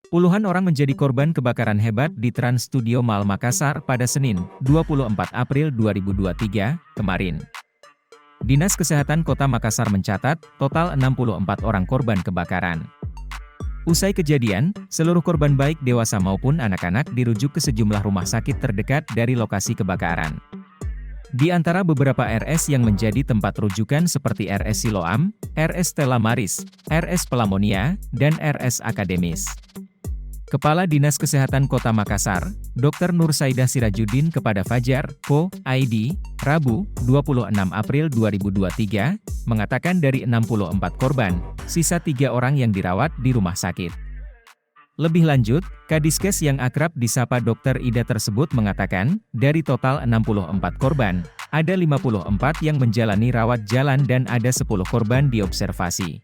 Puluhan orang menjadi korban kebakaran hebat di Trans Studio Mall Makassar pada Senin, 24 April 2023, kemarin. Dinas Kesehatan Kota Makassar mencatat, total 64 orang korban kebakaran. Usai kejadian, seluruh korban baik dewasa maupun anak-anak dirujuk ke sejumlah rumah sakit terdekat dari lokasi kebakaran. Di antara beberapa RS yang menjadi tempat rujukan seperti RS Siloam, RS Stella Maris, RS Pelamonia, dan RS Akademis. Kepala Dinas Kesehatan Kota Makassar, Dr. Nur Saidah Sirajuddin kepada Fajar, Co. ID, Rabu, 26 April 2023, mengatakan dari 64 korban, sisa 3 orang yang dirawat di rumah sakit. Lebih lanjut, Kadiskes yang akrab disapa Dr. Ida tersebut mengatakan, dari total 64 korban, ada 54 yang menjalani rawat jalan dan ada 10 korban diobservasi.